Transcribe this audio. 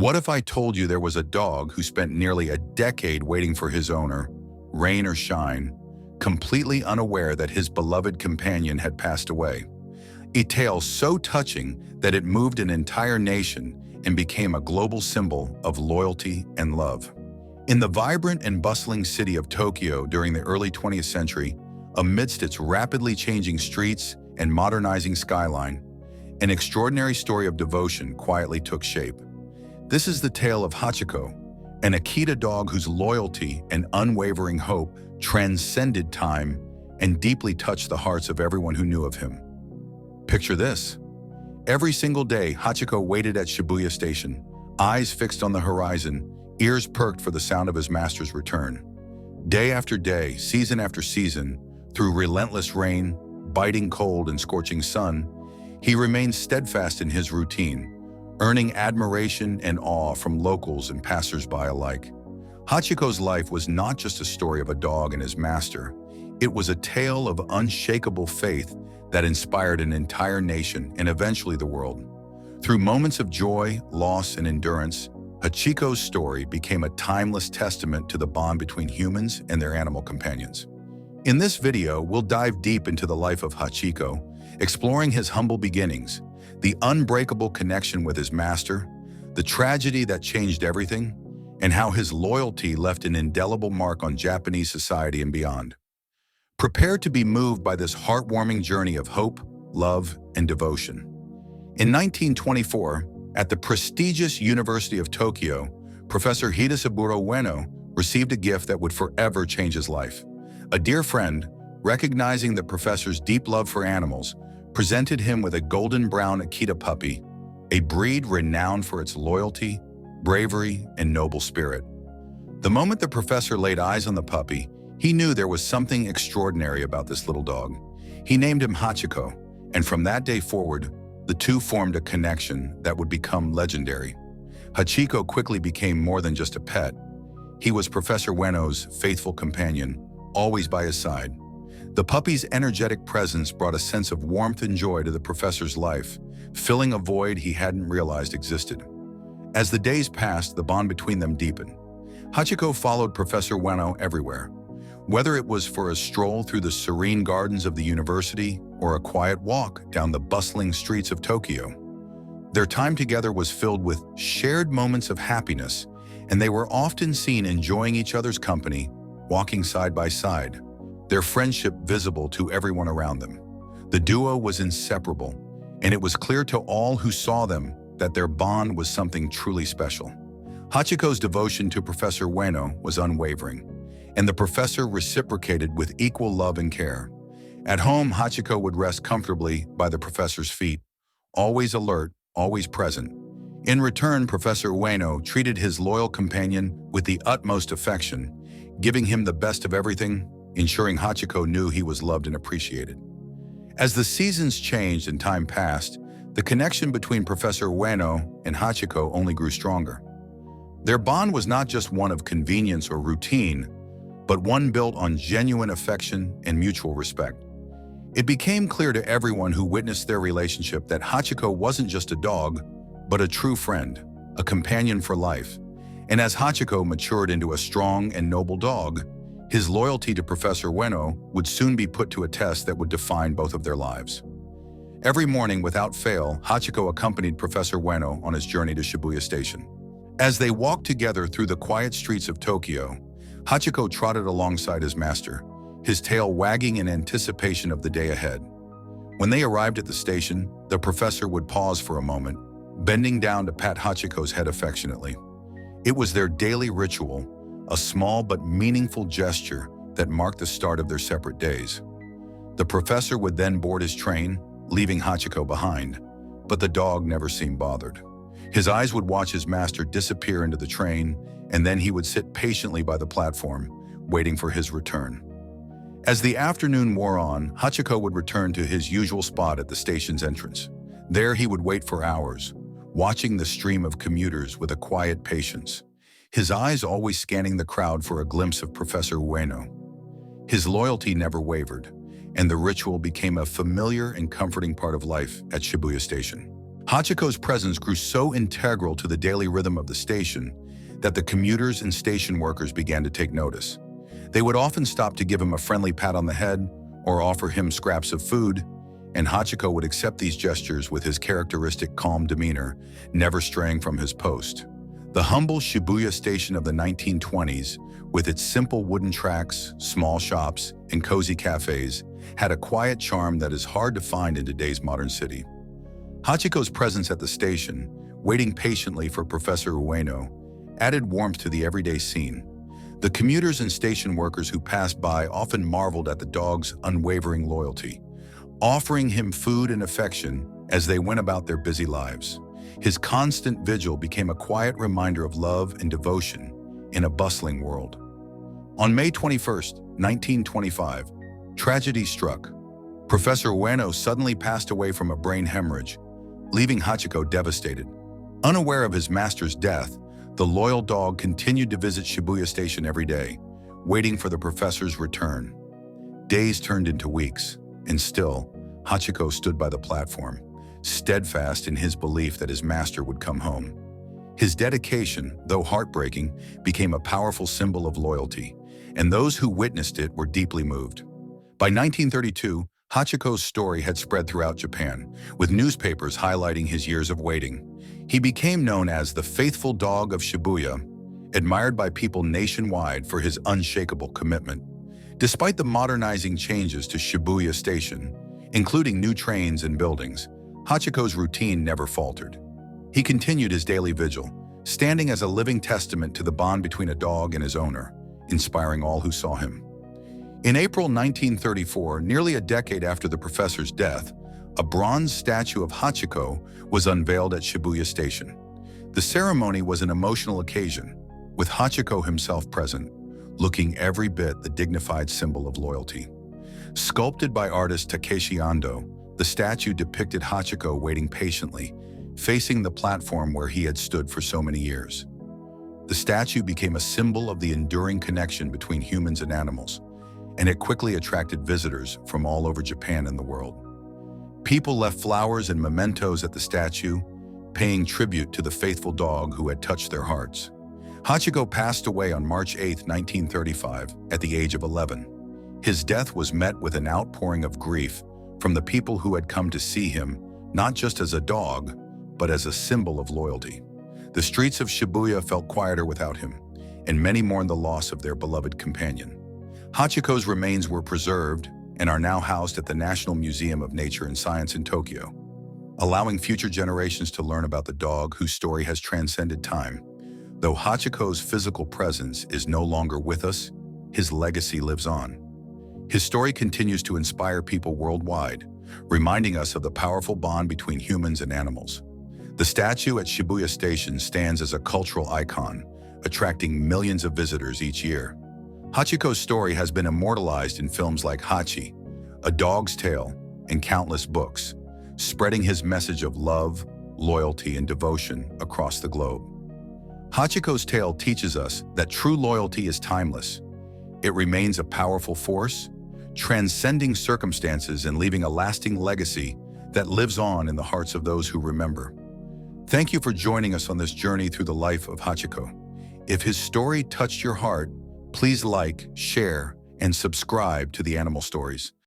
What if I told you there was a dog who spent nearly a decade waiting for his owner, rain or shine, completely unaware that his beloved companion had passed away? A tale so touching that it moved an entire nation and became a global symbol of loyalty and love. In the vibrant and bustling city of Tokyo during the early 20th century, amidst its rapidly changing streets and modernizing skyline, an extraordinary story of devotion quietly took shape. This is the tale of Hachiko, an Akita dog whose loyalty and unwavering hope transcended time and deeply touched the hearts of everyone who knew of him. Picture this. Every single day, Hachiko waited at Shibuya Station, eyes fixed on the horizon, ears perked for the sound of his master's return. Day after day, season after season, through relentless rain, biting cold, and scorching sun, he remained steadfast in his routine, earning admiration and awe from locals and passers-by alike. Hachiko's life was not just a story of a dog and his master. It was a tale of unshakable faith that inspired an entire nation and eventually the world. Through moments of joy, loss, and endurance, Hachiko's story became a timeless testament to the bond between humans and their animal companions. In this video, we'll dive deep into the life of Hachiko, exploring his humble beginnings, the unbreakable connection with his master, the tragedy that changed everything, and how his loyalty left an indelible mark on Japanese society and beyond. Prepare to be moved by this heartwarming journey of hope, love, and devotion. In 1924, at the prestigious University of Tokyo, Professor Hachiko Ueno received a gift that would forever change his life. A dear friend, recognizing the professor's deep love for animals, presented him with a golden brown Akita puppy, a breed renowned for its loyalty, bravery, and noble spirit. The moment the professor laid eyes on the puppy, he knew there was something extraordinary about this little dog. He named him Hachiko, and from that day forward, the two formed a connection that would become legendary. Hachiko quickly became more than just a pet. He was Professor Ueno's faithful companion, always by his side. The puppy's energetic presence brought a sense of warmth and joy to the professor's life, filling a void he hadn't realized existed. As the days passed, the bond between them deepened. Hachiko followed Professor Ueno everywhere. Whether it was for a stroll through the serene gardens of the university or a quiet walk down the bustling streets of Tokyo, their time together was filled with shared moments of happiness, and they were often seen enjoying each other's company, walking side by side, their friendship visible to everyone around them. The duo was inseparable, and it was clear to all who saw them that their bond was something truly special. Hachiko's devotion to Professor Ueno was unwavering, and the professor reciprocated with equal love and care. At home, Hachiko would rest comfortably by the professor's feet, always alert, always present. In return, Professor Ueno treated his loyal companion with the utmost affection, giving him the best of everything, ensuring Hachiko knew he was loved and appreciated. As the seasons changed and time passed, the connection between Professor Ueno and Hachiko only grew stronger. Their bond was not just one of convenience or routine, but one built on genuine affection and mutual respect. It became clear to everyone who witnessed their relationship that Hachiko wasn't just a dog, but a true friend, a companion for life. And as Hachiko matured into a strong and noble dog, his loyalty to Professor Ueno would soon be put to a test that would define both of their lives. Every morning, without fail, Hachiko accompanied Professor Ueno on his journey to Shibuya Station. As they walked together through the quiet streets of Tokyo, Hachiko trotted alongside his master, his tail wagging in anticipation of the day ahead. When they arrived at the station, the professor would pause for a moment, bending down to pat Hachiko's head affectionately. It was their daily ritual, a small but meaningful gesture that marked the start of their separate days. The professor would then board his train, leaving Hachiko behind, but the dog never seemed bothered. His eyes would watch his master disappear into the train, and then he would sit patiently by the platform, waiting for his return. As the afternoon wore on, Hachiko would return to his usual spot at the station's entrance. There he would wait for hours, watching the stream of commuters with a quiet patience, his eyes always scanning the crowd for a glimpse of Professor Ueno. His loyalty never wavered, and the ritual became a familiar and comforting part of life at Shibuya Station. Hachiko's presence grew so integral to the daily rhythm of the station that the commuters and station workers began to take notice. They would often stop to give him a friendly pat on the head or offer him scraps of food, and Hachiko would accept these gestures with his characteristic calm demeanor, never straying from his post. The humble Shibuya Station of the 1920s, with its simple wooden tracks, small shops, and cozy cafes, had a quiet charm that is hard to find in today's modern city. Hachiko's presence at the station, waiting patiently for Professor Ueno, added warmth to the everyday scene. The commuters and station workers who passed by often marveled at the dog's unwavering loyalty, offering him food and affection as they went about their busy lives. His constant vigil became a quiet reminder of love and devotion in a bustling world. On May 21, 1925, tragedy struck. Professor Ueno suddenly passed away from a brain hemorrhage, leaving Hachiko devastated. Unaware of his master's death, the loyal dog continued to visit Shibuya Station every day, waiting for the professor's return. Days turned into weeks, and still, Hachiko stood by the platform, steadfast in his belief that his master would come home. His dedication, though heartbreaking, became a powerful symbol of loyalty, and those who witnessed it were deeply moved. By 1932, Hachiko's story had spread throughout Japan, with newspapers highlighting his years of waiting. He became known as the faithful dog of Shibuya, admired by people nationwide for his unshakable commitment. Despite the modernizing changes to Shibuya Station, including new trains and buildings, Hachiko's routine never faltered. He continued his daily vigil, standing as a living testament to the bond between a dog and his owner, inspiring all who saw him. In April 1934, nearly a decade after the professor's death, a bronze statue of Hachiko was unveiled at Shibuya Station. The ceremony was an emotional occasion, with Hachiko himself present, looking every bit the dignified symbol of loyalty. Sculpted by artist Takeshi Ando, the statue depicted Hachiko waiting patiently, facing the platform where he had stood for so many years. The statue became a symbol of the enduring connection between humans and animals, and it quickly attracted visitors from all over Japan and the world. People left flowers and mementos at the statue, paying tribute to the faithful dog who had touched their hearts. Hachiko passed away on March 8, 1935, at the age of 11. His death was met with an outpouring of grief from the people who had come to see him, not just as a dog, but as a symbol of loyalty. The streets of Shibuya felt quieter without him, and many mourned the loss of their beloved companion. Hachiko's remains were preserved and are now housed at the National Museum of Nature and Science in Tokyo, allowing future generations to learn about the dog whose story has transcended time. Though Hachiko's physical presence is no longer with us, his legacy lives on. His story continues to inspire people worldwide, reminding us of the powerful bond between humans and animals. The statue at Shibuya Station stands as a cultural icon, attracting millions of visitors each year. Hachiko's story has been immortalized in films like Hachi, A Dog's Tale, and countless books, spreading his message of love, loyalty, and devotion across the globe. Hachiko's tale teaches us that true loyalty is timeless. It remains a powerful force, transcending circumstances and leaving a lasting legacy that lives on in the hearts of those who remember. Thank you for joining us on this journey through the life of Hachiko. If his story touched your heart, please like, share, and subscribe to the Animal Stories.